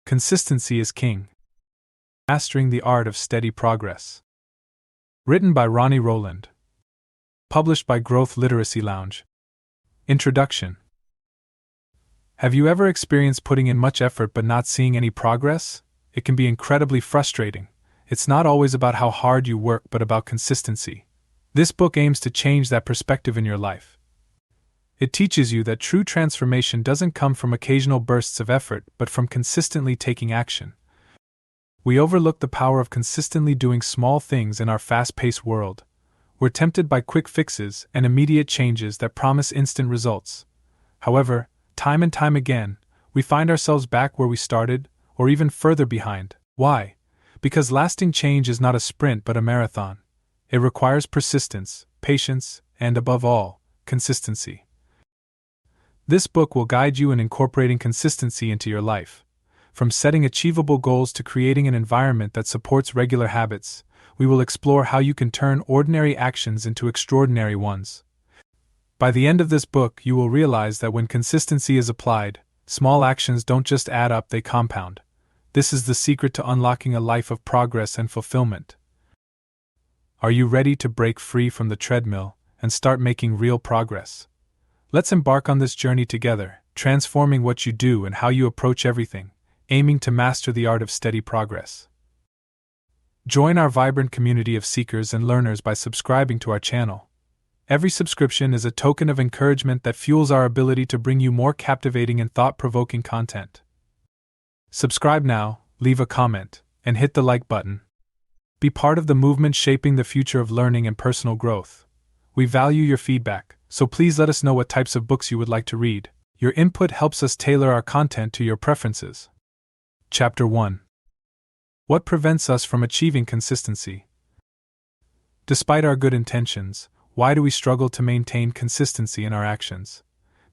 Consistency is King. Mastering the Art of Steady Progress. Written by Ronnie Rowland. Published by Growth Literacy Lounge. Introduction. Have you ever experienced putting in much effort but not seeing any progress? It can be incredibly frustrating. It's not always about how hard you work but about consistency. This book aims to change that perspective in your life. It teaches you that true transformation doesn't come from occasional bursts of effort but from consistently taking action. We overlook the power of consistently doing small things in our fast-paced world. We're tempted by quick fixes and immediate changes that promise instant results. However, time and time again, we find ourselves back where we started, or even further behind. Why? Because lasting change is not a sprint but a marathon. It requires persistence, patience, and above all, consistency. This book will guide you in incorporating consistency into your life. From setting achievable goals to creating an environment that supports regular habits, we will explore how you can turn ordinary actions into extraordinary ones. By the end of this book, you will realize that when consistency is applied, small actions don't just add up, they compound. This is the secret to unlocking a life of progress and fulfillment. Are you ready to break free from the treadmill and start making real progress? Let's embark on this journey together, transforming what you do and how you approach everything, aiming to master the art of steady progress. Join our vibrant community of seekers and learners by subscribing to our channel. Every subscription is a token of encouragement that fuels our ability to bring you more captivating and thought-provoking content. Subscribe now, leave a comment, and hit the like button. Be part of the movement shaping the future of learning and personal growth. We value your feedback, so please let us know what types of books you would like to read. Your input helps us tailor our content to your preferences. Chapter 1. What prevents us from achieving consistency? Despite our good intentions, why do we struggle to maintain consistency in our actions?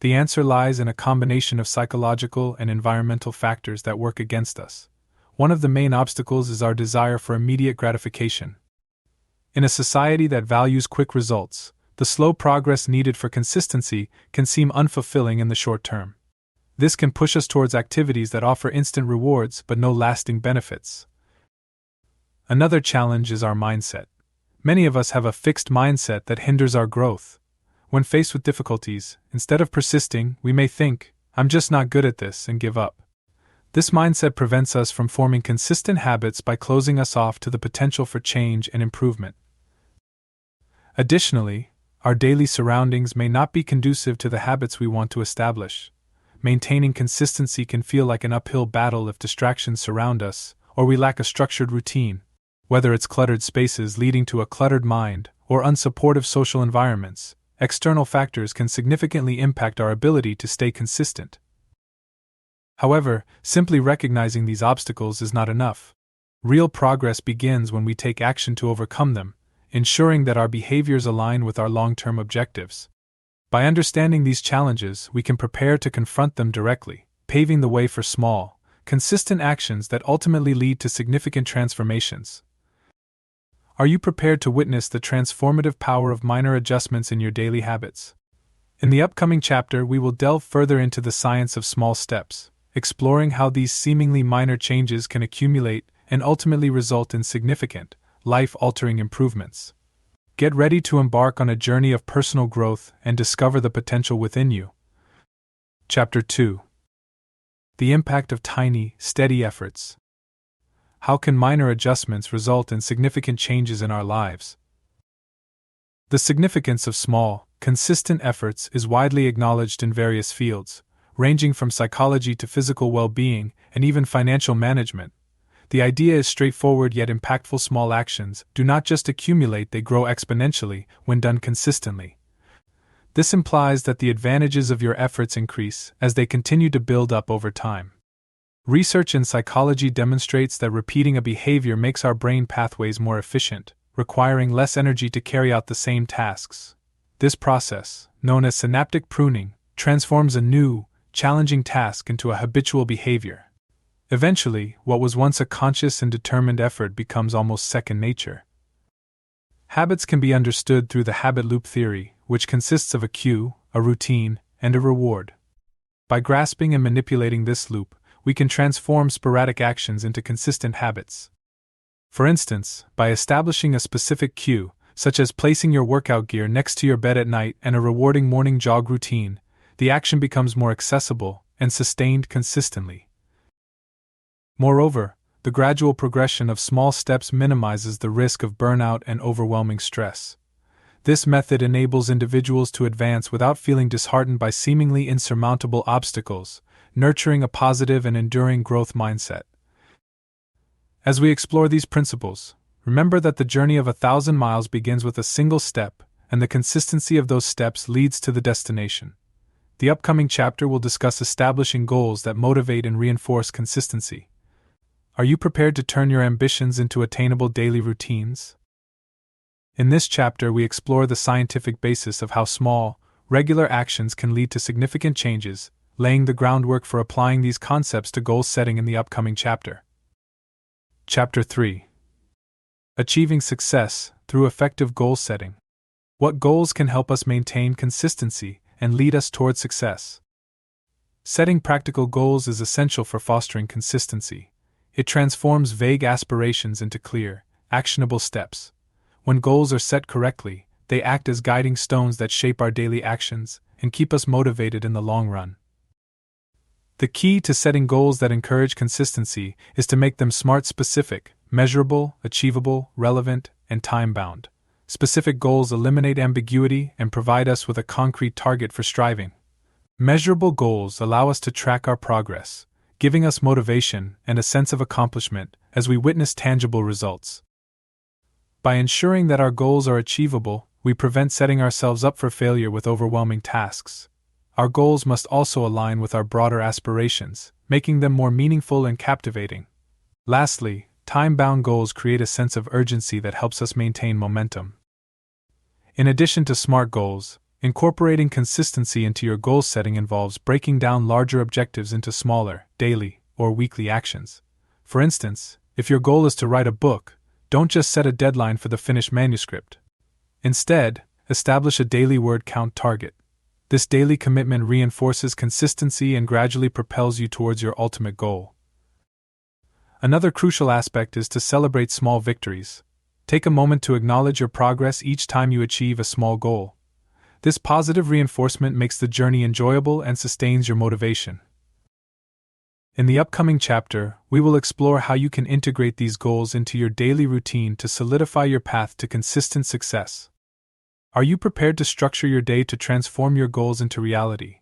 The answer lies in a combination of psychological and environmental factors that work against us. One of the main obstacles is our desire for immediate gratification. In a society that values quick results, the slow progress needed for consistency can seem unfulfilling in the short term. This can push us towards activities that offer instant rewards but no lasting benefits. Another challenge is our mindset. Many of us have a fixed mindset that hinders our growth. When faced with difficulties, instead of persisting, we may think, "I'm just not good at this," and give up. This mindset prevents us from forming consistent habits by closing us off to the potential for change and improvement. Additionally, our daily surroundings may not be conducive to the habits we want to establish. Maintaining consistency can feel like an uphill battle if distractions surround us, or we lack a structured routine. Whether it's cluttered spaces leading to a cluttered mind, or unsupportive social environments, external factors can significantly impact our ability to stay consistent. However, simply recognizing these obstacles is not enough. Real progress begins when we take action to overcome them, ensuring that our behaviors align with our long-term objectives. By understanding these challenges, we can prepare to confront them directly, paving the way for small, consistent actions that ultimately lead to significant transformations. Are you prepared to witness the transformative power of minor adjustments in your daily habits? In the upcoming chapter, we will delve further into the science of small steps, exploring how these seemingly minor changes can accumulate and ultimately result in significant, life-altering improvements. Get ready to embark on a journey of personal growth and discover the potential within you. Chapter 2. The impact of tiny, steady efforts. How can minor adjustments result in significant changes in our lives? The significance of small, consistent efforts is widely acknowledged in various fields, ranging from psychology to physical well-being and even financial management. The idea is straightforward yet impactful. Small actions do not just accumulate, they grow exponentially when done consistently. This implies that the advantages of your efforts increase as they continue to build up over time. Research in psychology demonstrates that repeating a behavior makes our brain pathways more efficient, requiring less energy to carry out the same tasks. This process, known as synaptic pruning, transforms a new, challenging task into a habitual behavior. Eventually, what was once a conscious and determined effort becomes almost second nature. Habits can be understood through the habit loop theory, which consists of a cue, a routine, and a reward. By grasping and manipulating this loop, we can transform sporadic actions into consistent habits. For instance, by establishing a specific cue, such as placing your workout gear next to your bed at night and a rewarding morning jog routine, the action becomes more accessible and sustained consistently. Moreover, the gradual progression of small steps minimizes the risk of burnout and overwhelming stress. This method enables individuals to advance without feeling disheartened by seemingly insurmountable obstacles, nurturing a positive and enduring growth mindset. As we explore these principles, remember that the journey of 1,000 miles begins with a single step, and the consistency of those steps leads to the destination. The upcoming chapter will discuss establishing goals that motivate and reinforce consistency. Are you prepared to turn your ambitions into attainable daily routines? In this chapter, we explore the scientific basis of how small, regular actions can lead to significant changes, laying the groundwork for applying these concepts to goal setting in the upcoming chapter. Chapter 3. Achieving Success Through Effective Goal Setting. What goals can help us maintain consistency and lead us toward success? Setting practical goals is essential for fostering consistency. It transforms vague aspirations into clear, actionable steps. When goals are set correctly, they act as guiding stones that shape our daily actions and keep us motivated in the long run. The key to setting goals that encourage consistency is to make them SMART specific, measurable, achievable, relevant, and time-bound. Specific goals eliminate ambiguity and provide us with a concrete target for striving. Measurable goals allow us to track our progress, giving us motivation and a sense of accomplishment as we witness tangible results. By ensuring that our goals are achievable, we prevent setting ourselves up for failure with overwhelming tasks. Our goals must also align with our broader aspirations, making them more meaningful and captivating. Lastly, time-bound goals create a sense of urgency that helps us maintain momentum. In addition to SMART goals, incorporating consistency into your goal setting involves breaking down larger objectives into smaller, daily, or weekly actions. For instance, if your goal is to write a book, don't just set a deadline for the finished manuscript. Instead, establish a daily word count target. This daily commitment reinforces consistency and gradually propels you towards your ultimate goal. Another crucial aspect is to celebrate small victories. Take a moment to acknowledge your progress each time you achieve a small goal. This positive reinforcement makes the journey enjoyable and sustains your motivation. In the upcoming chapter, we will explore how you can integrate these goals into your daily routine to solidify your path to consistent success. Are you prepared to structure your day to transform your goals into reality?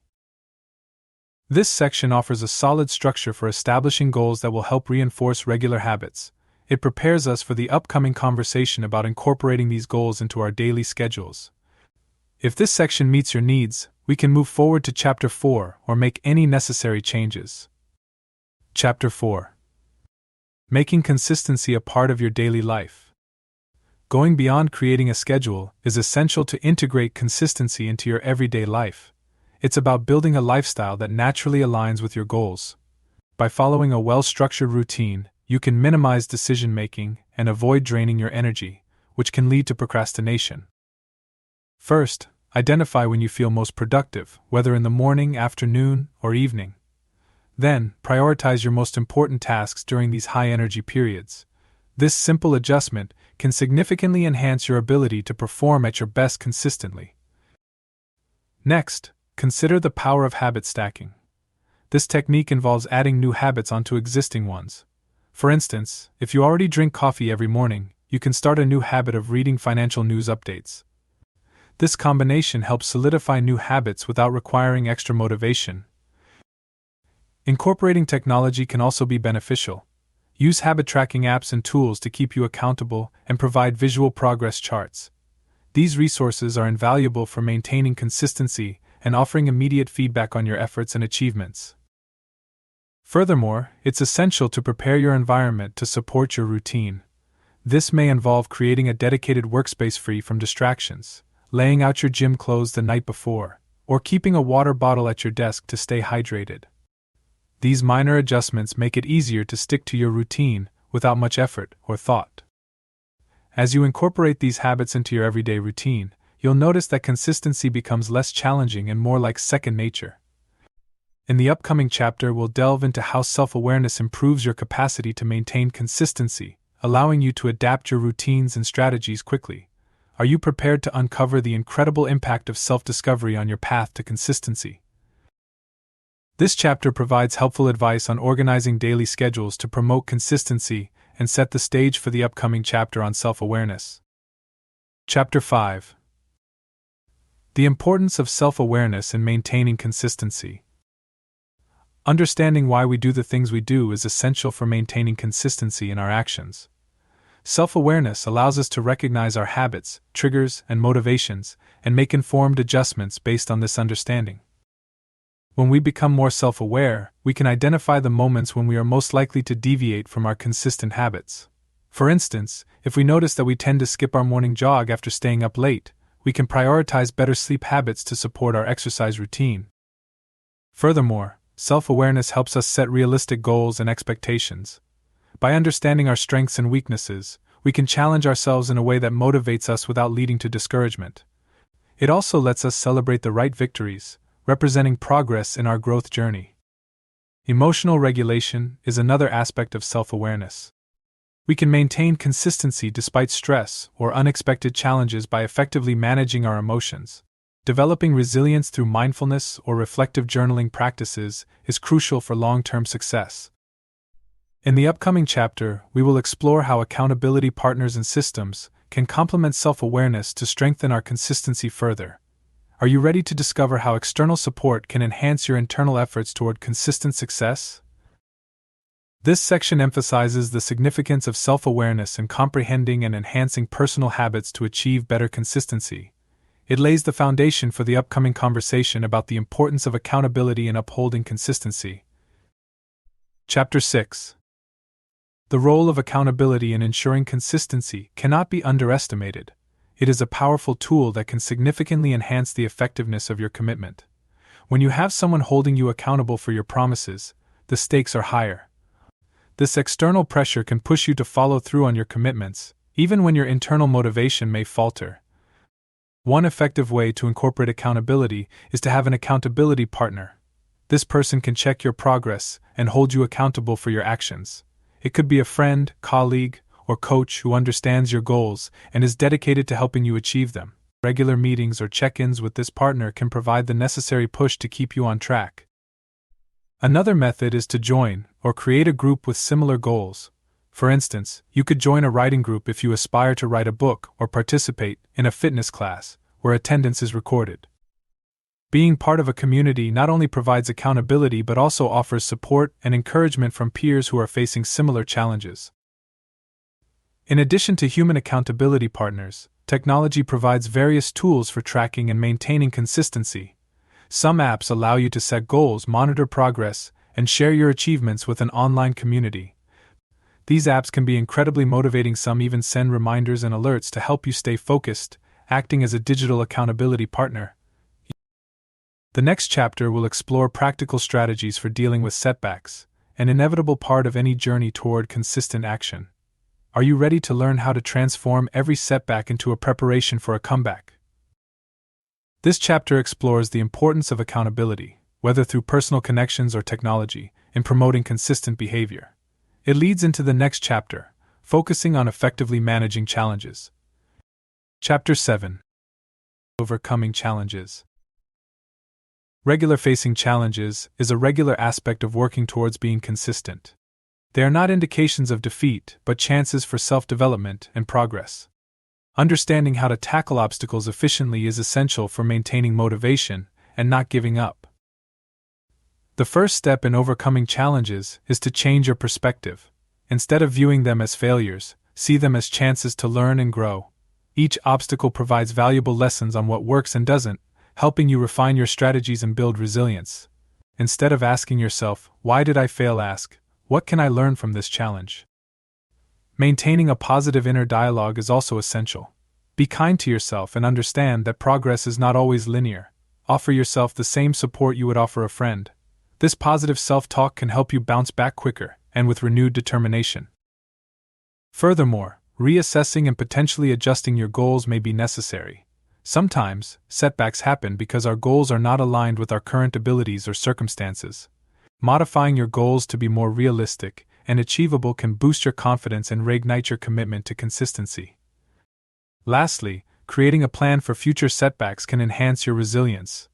This section offers a solid structure for establishing goals that will help reinforce regular habits. It prepares us for the upcoming conversation about incorporating these goals into our daily schedules. If this section meets your needs, we can move forward to Chapter 4 or make any necessary changes. Chapter 4. Making consistency a part of your daily life. Going beyond creating a schedule is essential to integrate consistency into your everyday life. It's about building a lifestyle that naturally aligns with your goals. By following a well-structured routine, you can minimize decision-making and avoid draining your energy, which can lead to procrastination. First, identify when you feel most productive, whether in the morning, afternoon, or evening. Then, prioritize your most important tasks during these high-energy periods. This simple adjustment can significantly enhance your ability to perform at your best consistently. Next, consider the power of habit stacking. This technique involves adding new habits onto existing ones. For instance, if you already drink coffee every morning, you can start a new habit of reading financial news updates. This combination helps solidify new habits without requiring extra motivation. Incorporating technology can also be beneficial. Use habit tracking apps and tools to keep you accountable and provide visual progress charts. These resources are invaluable for maintaining consistency and offering immediate feedback on your efforts and achievements. Furthermore, it's essential to prepare your environment to support your routine. This may involve creating a dedicated workspace free from distractions, laying out your gym clothes the night before, or keeping a water bottle at your desk to stay hydrated. These minor adjustments make it easier to stick to your routine without much effort or thought. As you incorporate these habits into your everyday routine, you'll notice that consistency becomes less challenging and more like second nature. In the upcoming chapter, we'll delve into how self-awareness improves your capacity to maintain consistency, allowing you to adapt your routines and strategies quickly. Are you prepared to uncover the incredible impact of self-discovery on your path to consistency? This chapter provides helpful advice on organizing daily schedules to promote consistency and set the stage for the upcoming chapter on self-awareness. Chapter 5. The Importance of Self-Awareness in Maintaining Consistency. Understanding why we do the things we do is essential for maintaining consistency in our actions. Self-awareness allows us to recognize our habits, triggers, and motivations, and make informed adjustments based on this understanding. When we become more self-aware, we can identify the moments when we are most likely to deviate from our consistent habits. For instance, if we notice that we tend to skip our morning jog after staying up late, we can prioritize better sleep habits to support our exercise routine. Furthermore, self-awareness helps us set realistic goals and expectations. By understanding our strengths and weaknesses, we can challenge ourselves in a way that motivates us without leading to discouragement. It also lets us celebrate the right victories, representing progress in our growth journey. Emotional regulation is another aspect of self-awareness. We can maintain consistency despite stress or unexpected challenges by effectively managing our emotions. Developing resilience through mindfulness or reflective journaling practices is crucial for long-term success. In the upcoming chapter, we will explore how accountability partners and systems can complement self-awareness to strengthen our consistency further. Are you ready to discover how external support can enhance your internal efforts toward consistent success? This section emphasizes the significance of self-awareness in comprehending and enhancing personal habits to achieve better consistency. It lays the foundation for the upcoming conversation about the importance of accountability in upholding consistency. Chapter 6. The role of accountability in ensuring consistency cannot be underestimated. It is a powerful tool that can significantly enhance the effectiveness of your commitment. When you have someone holding you accountable for your promises, the stakes are higher. This external pressure can push you to follow through on your commitments, even when your internal motivation may falter. One effective way to incorporate accountability is to have an accountability partner. This person can check your progress and hold you accountable for your actions. It could be a friend, colleague, or coach who understands your goals and is dedicated to helping you achieve them. Regular meetings or check-ins with this partner can provide the necessary push to keep you on track. Another method is to join or create a group with similar goals. For instance, you could join a writing group if you aspire to write a book or participate in a fitness class, where attendance is recorded. Being part of a community not only provides accountability but also offers support and encouragement from peers who are facing similar challenges. In addition to human accountability partners, technology provides various tools for tracking and maintaining consistency. Some apps allow you to set goals, monitor progress, and share your achievements with an online community. These apps can be incredibly motivating. Some even send reminders and alerts to help you stay focused, acting as a digital accountability partner. The next chapter will explore practical strategies for dealing with setbacks, an inevitable part of any journey toward consistent action. Are you ready to learn how to transform every setback into a preparation for a comeback? This chapter explores the importance of accountability, whether through personal connections or technology, in promoting consistent behavior. It leads into the next chapter, focusing on effectively managing challenges. Chapter 7. Overcoming challenges. Regular facing challenges is a regular aspect of working towards being consistent. They are not indications of defeat, but chances for self-development and progress. Understanding how to tackle obstacles efficiently is essential for maintaining motivation and not giving up. The first step in overcoming challenges is to change your perspective. Instead of viewing them as failures, see them as chances to learn and grow. Each obstacle provides valuable lessons on what works and doesn't, helping you refine your strategies and build resilience. Instead of asking yourself, "Why did I fail?" ask, "What can I learn from this challenge?" Maintaining a positive inner dialogue is also essential. Be kind to yourself and understand that progress is not always linear. Offer yourself the same support you would offer a friend. This positive self-talk can help you bounce back quicker and with renewed determination. Furthermore, reassessing and potentially adjusting your goals may be necessary. Sometimes, setbacks happen because our goals are not aligned with our current abilities or circumstances. Modifying your goals to be more realistic and achievable can boost your confidence and reignite your commitment to consistency. Lastly, creating a plan for future setbacks can enhance your resilience.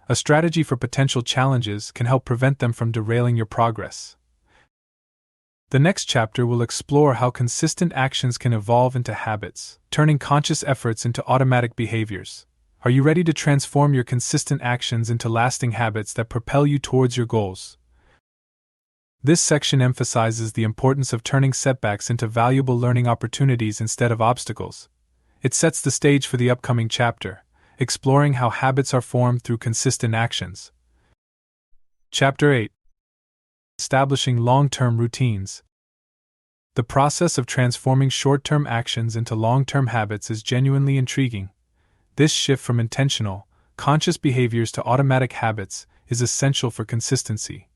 A strategy for potential challenges can help prevent them from derailing your progress. The next chapter will explore how consistent actions can evolve into habits, turning conscious efforts into automatic behaviors. Are you ready to transform your consistent actions into lasting habits that propel you towards your goals? This section emphasizes the importance of turning setbacks into valuable learning opportunities instead of obstacles. It sets the stage for the upcoming chapter, exploring how habits are formed through consistent actions. Chapter 8: Establishing Long-Term Routines. The process of transforming short-term actions into long-term habits is genuinely intriguing. This shift from intentional, conscious behaviors to automatic habits is essential for consistency.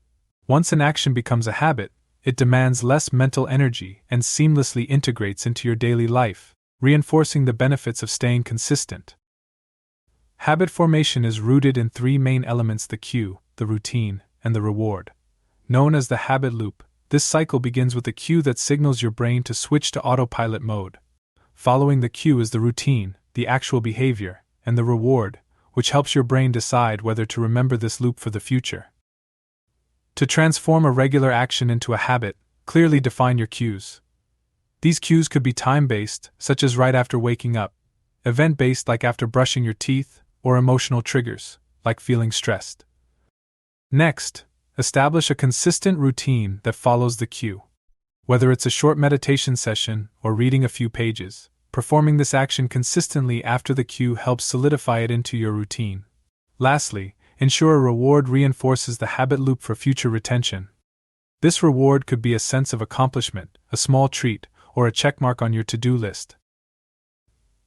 Once an action becomes a habit, it demands less mental energy and seamlessly integrates into your daily life, reinforcing the benefits of staying consistent. Habit formation is rooted in three main elements: the cue, the routine, and the reward. Known as the habit loop, this cycle begins with a cue that signals your brain to switch to autopilot mode. Following the cue is the routine, the actual behavior, and the reward, which helps your brain decide whether to remember this loop for the future. To transform a regular action into a habit, clearly define your cues. These cues could be time-based, such as right after waking up, event-based like after brushing your teeth, or emotional triggers, like feeling stressed. Next, establish a consistent routine that follows the cue. Whether it's a short meditation session or reading a few pages, performing this action consistently after the cue helps solidify it into your routine. Lastly, ensure a reward reinforces the habit loop for future retention. This reward could be a sense of accomplishment, a small treat, or a checkmark on your to-do list.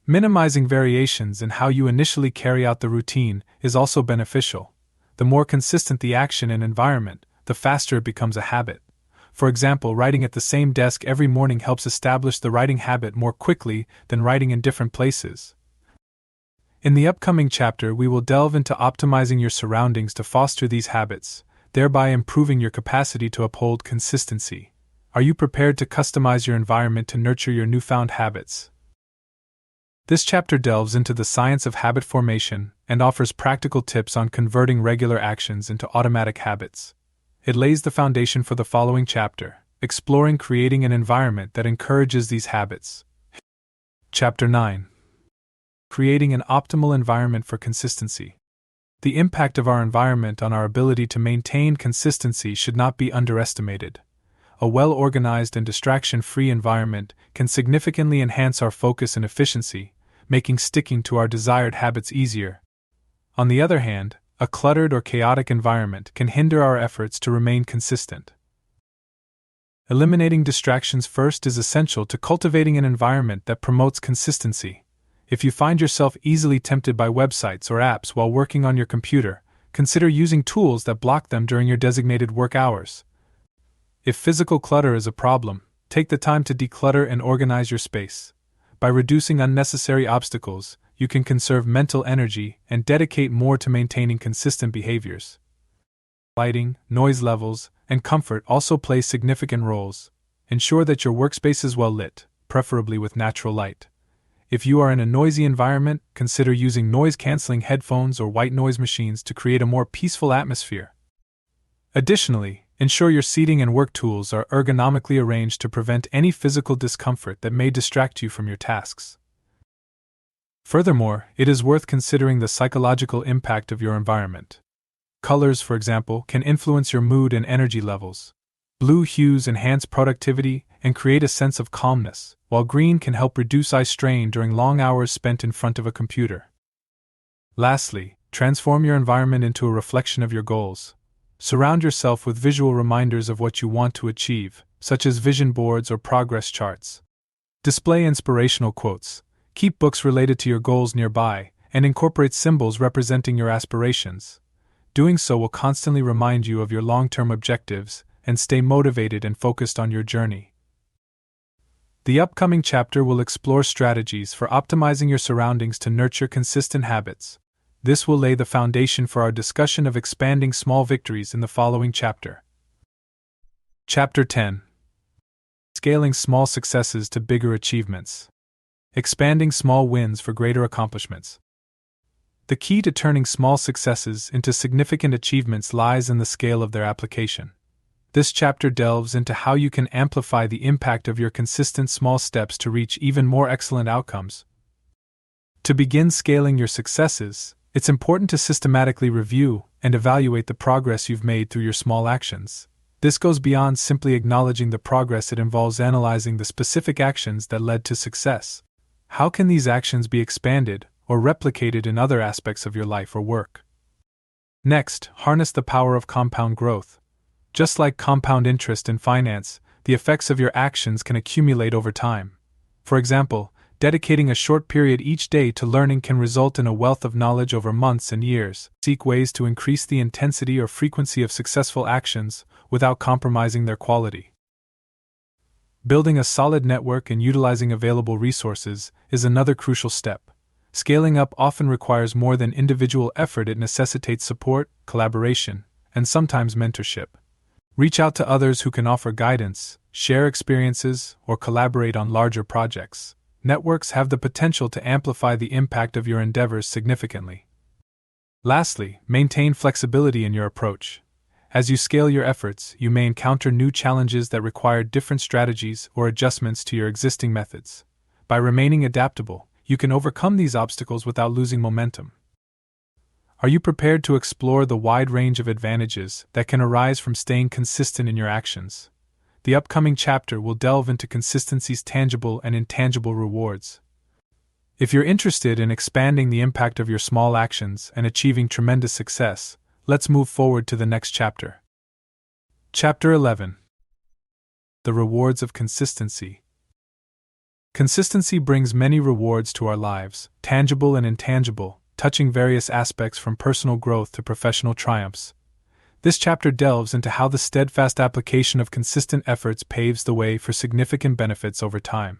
Minimizing variations in how you initially carry out the routine is also beneficial. The more consistent the action and environment, the faster it becomes a habit. For example, writing at the same desk every morning helps establish the writing habit more quickly than writing in different places. In the upcoming chapter, we will delve into optimizing your surroundings to foster these habits, thereby improving your capacity to uphold consistency. Are you prepared to customize your environment to nurture your newfound habits? This chapter delves into the science of habit formation and offers practical tips on converting regular actions into automatic habits. It lays the foundation for the following chapter, exploring creating an environment that encourages these habits. Chapter 9: Creating an optimal environment for consistency. The impact of our environment on our ability to maintain consistency should not be underestimated. A well-organized and distraction-free environment can significantly enhance our focus and efficiency, making sticking to our desired habits easier. On the other hand, a cluttered or chaotic environment can hinder our efforts to remain consistent. Eliminating distractions first is essential to cultivating an environment that promotes consistency. If you find yourself easily tempted by websites or apps while working on your computer, consider using tools that block them during your designated work hours. If physical clutter is a problem, take the time to declutter and organize your space. By reducing unnecessary obstacles, you can conserve mental energy and dedicate more to maintaining consistent behaviors. Lighting, noise levels, and comfort also play significant roles. Ensure that your workspace is well lit, preferably with natural light. If you are in a noisy environment, consider using noise-canceling headphones or white noise machines to create a more peaceful atmosphere. Additionally, ensure your seating and work tools are ergonomically arranged to prevent any physical discomfort that may distract you from your tasks. Furthermore, it is worth considering the psychological impact of your environment. Colors, for example, can influence your mood and energy levels. Blue hues enhance productivity and create a sense of calmness, while green can help reduce eye strain during long hours spent in front of a computer. Lastly, transform your environment into a reflection of your goals. Surround yourself with visual reminders of what you want to achieve, such as vision boards or progress charts. Display inspirational quotes, keep books related to your goals nearby, and incorporate symbols representing your aspirations. Doing so will constantly remind you of your long-term objectives and stay motivated and focused on your journey. The upcoming chapter will explore strategies for optimizing your surroundings to nurture consistent habits. This will lay the foundation for our discussion of expanding small victories in the following chapter. Chapter 10: Scaling small successes to bigger achievements. Expanding small wins for greater accomplishments. The key to turning small successes into significant achievements lies in the scale of their application. This chapter delves into how you can amplify the impact of your consistent small steps to reach even more excellent outcomes. To begin scaling your successes, it's important to systematically review and evaluate the progress you've made through your small actions. This goes beyond simply acknowledging the progress. It involves analyzing the specific actions that led to success. How can these actions be expanded or replicated in other aspects of your life or work? Next, harness the power of compound growth. Just like compound interest in finance, the effects of your actions can accumulate over time. For example, dedicating a short period each day to learning can result in a wealth of knowledge over months and years. Seek ways to increase the intensity or frequency of successful actions without compromising their quality. Building a solid network and utilizing available resources is another crucial step. Scaling up often requires more than individual effort. It necessitates support, collaboration, and sometimes mentorship. Reach out to others who can offer guidance, share experiences, or collaborate on larger projects. Networks have the potential to amplify the impact of your endeavors significantly. Lastly, maintain flexibility in your approach. As you scale your efforts, you may encounter new challenges that require different strategies or adjustments to your existing methods. By remaining adaptable, you can overcome these obstacles without losing momentum. Are you prepared to explore the wide range of advantages that can arise from staying consistent in your actions? The upcoming chapter will delve into consistency's tangible and intangible rewards. If you're interested in expanding the impact of your small actions and achieving tremendous success, let's move forward to the next chapter. Chapter 11: The Rewards of Consistency. Consistency brings many rewards to our lives, tangible and intangible, touching various aspects from personal growth to professional triumphs. This chapter delves into how the steadfast application of consistent efforts paves the way for significant benefits over time.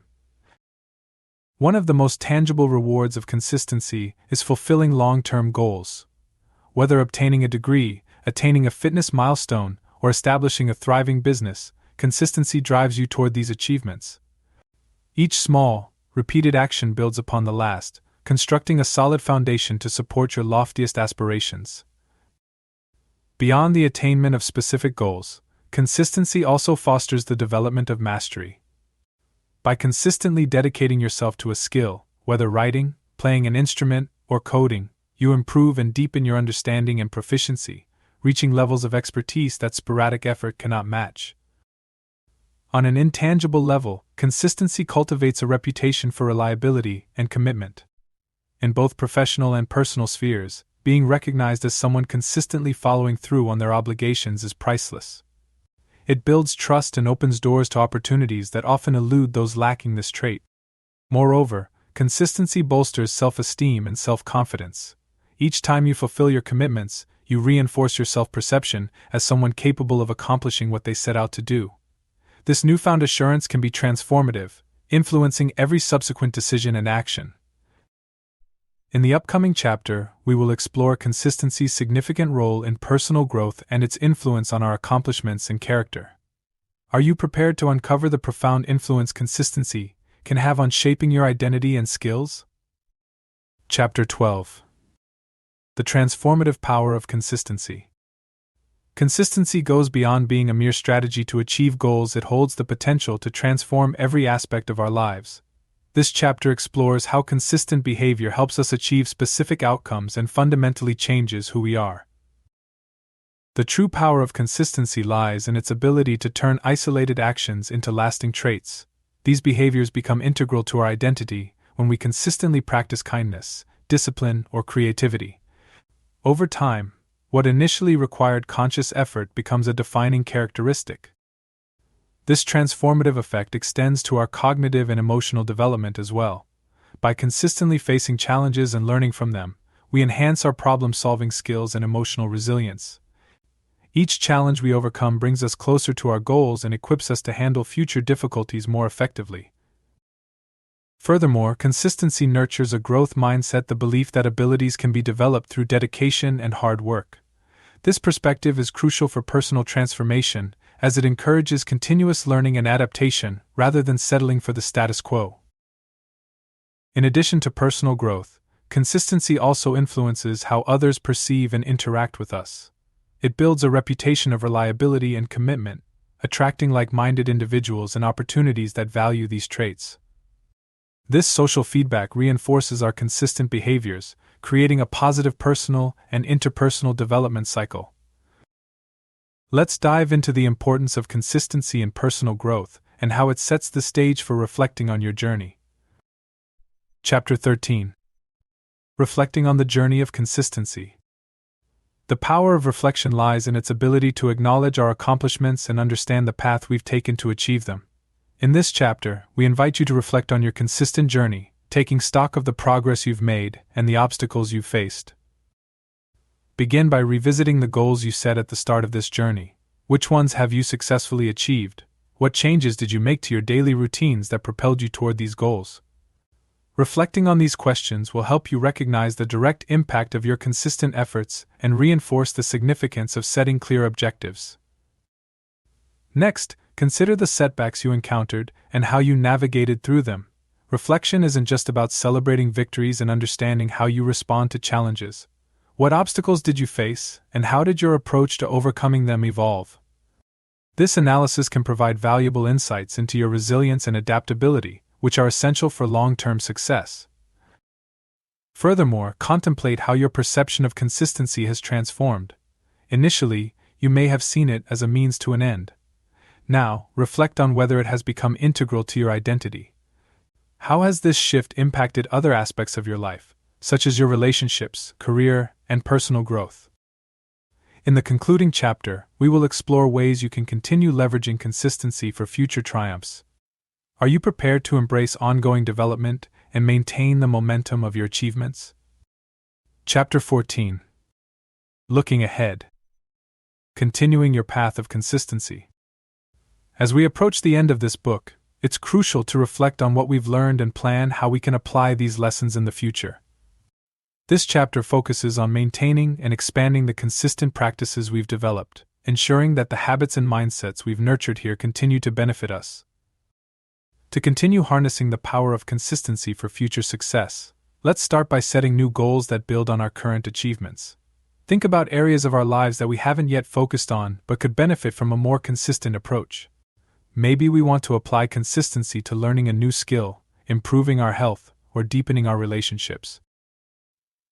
One of the most tangible rewards of consistency is fulfilling long-term goals. Whether obtaining a degree, attaining a fitness milestone, or establishing a thriving business, consistency drives you toward these achievements. Each small, repeated action builds upon the last, constructing a solid foundation to support your loftiest aspirations. Beyond the attainment of specific goals, consistency also fosters the development of mastery. By consistently dedicating yourself to a skill, whether writing, playing an instrument, or coding, you improve and deepen your understanding and proficiency, reaching levels of expertise that sporadic effort cannot match. On an intangible level, consistency cultivates a reputation for reliability and commitment. In both professional and personal spheres, being recognized as someone consistently following through on their obligations is priceless. It builds trust and opens doors to opportunities that often elude those lacking this trait. Moreover, consistency bolsters self-esteem and self-confidence. Each time you fulfill your commitments, you reinforce your self-perception as someone capable of accomplishing what they set out to do. This newfound assurance can be transformative, influencing every subsequent decision and action. In the upcoming chapter, we will explore consistency's significant role in personal growth and its influence on our accomplishments and character. Are you prepared to uncover the profound influence consistency can have on shaping your identity and skills? Chapter 12: The Transformative Power of Consistency. Consistency goes beyond being a mere strategy to achieve goals. It holds the potential to transform every aspect of our lives. This chapter explores how consistent behavior helps us achieve specific outcomes and fundamentally changes who we are. The true power of consistency lies in its ability to turn isolated actions into lasting traits. These behaviors become integral to our identity when we consistently practice kindness, discipline, or creativity. Over time, what initially required conscious effort becomes a defining characteristic. This transformative effect extends to our cognitive and emotional development as well. By consistently facing challenges and learning from them, we enhance our problem-solving skills and emotional resilience. Each challenge we overcome brings us closer to our goals and equips us to handle future difficulties more effectively. Furthermore, consistency nurtures a growth mindset, the belief that abilities can be developed through dedication and hard work. This perspective is crucial for personal transformation, as it encourages continuous learning and adaptation rather than settling for the status quo. In addition to personal growth, consistency also influences how others perceive and interact with us. It builds a reputation of reliability and commitment, attracting like-minded individuals and opportunities that value these traits. This social feedback reinforces our consistent behaviors, creating a positive personal and interpersonal development cycle. Let's dive into the importance of consistency in personal growth and how it sets the stage for reflecting on your journey. Chapter 13. Reflecting on the journey of consistency. The power of reflection lies in its ability to acknowledge our accomplishments and understand the path we've taken to achieve them. In this chapter, we invite you to reflect on your consistent journey, taking stock of the progress you've made and the obstacles you've faced. Begin by revisiting the goals you set at the start of this journey. Which ones have you successfully achieved? What changes did you make to your daily routines that propelled you toward these goals? Reflecting on these questions will help you recognize the direct impact of your consistent efforts and reinforce the significance of setting clear objectives. Next, consider the setbacks you encountered and how you navigated through them. Reflection isn't just about celebrating victories and understanding how you respond to challenges. What obstacles did you face, and how did your approach to overcoming them evolve? This analysis can provide valuable insights into your resilience and adaptability, which are essential for long-term success. Furthermore, contemplate how your perception of consistency has transformed. Initially, you may have seen it as a means to an end. Now, reflect on whether it has become integral to your identity. How has this shift impacted other aspects of your life, such as your relationships, career, and personal growth? In the concluding chapter, we will explore ways you can continue leveraging consistency for future triumphs. Are you prepared to embrace ongoing development and maintain the momentum of your achievements? Chapter 14. Looking ahead. Continuing your path of consistency. As we approach the end of this book, it's crucial to reflect on what we've learned and plan how we can apply these lessons in the future. This chapter focuses on maintaining and expanding the consistent practices we've developed, ensuring that the habits and mindsets we've nurtured here continue to benefit us. To continue harnessing the power of consistency for future success, let's start by setting new goals that build on our current achievements. Think about areas of our lives that we haven't yet focused on but could benefit from a more consistent approach. Maybe we want to apply consistency to learning a new skill, improving our health, or deepening our relationships.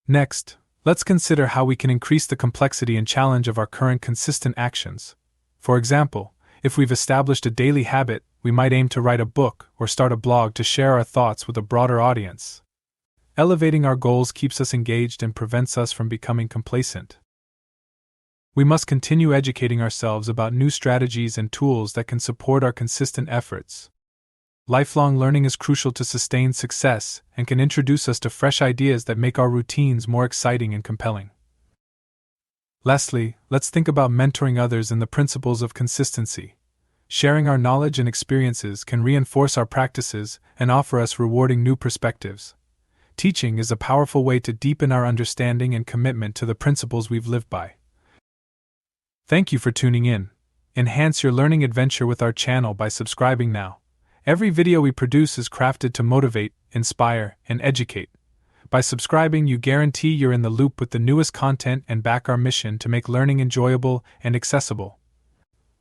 Next, let's consider how we can increase the complexity and challenge of our current consistent actions. For example, if we've established a daily habit, we might aim to write a book or start a blog to share our thoughts with a broader audience. Elevating our goals keeps us engaged and prevents us from becoming complacent. We must continue educating ourselves about new strategies and tools that can support our consistent efforts. Lifelong learning is crucial to sustained success and can introduce us to fresh ideas that make our routines more exciting and compelling. Lastly, let's think about mentoring others in the principles of consistency. Sharing our knowledge and experiences can reinforce our practices and offer us rewarding new perspectives. Teaching is a powerful way to deepen our understanding and commitment to the principles we've lived by. Thank you for tuning in. Enhance your learning adventure with our channel by subscribing now. Every video we produce is crafted to motivate, inspire, and educate. By subscribing, you guarantee you're in the loop with the newest content and back our mission to make learning enjoyable and accessible.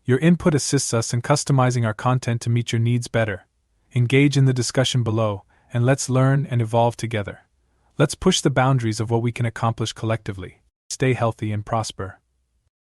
Your input assists us in customizing our content to meet your needs better. Engage in the discussion below, and let's learn and evolve together. Let's push the boundaries of what we can accomplish collectively. Stay healthy and prosper.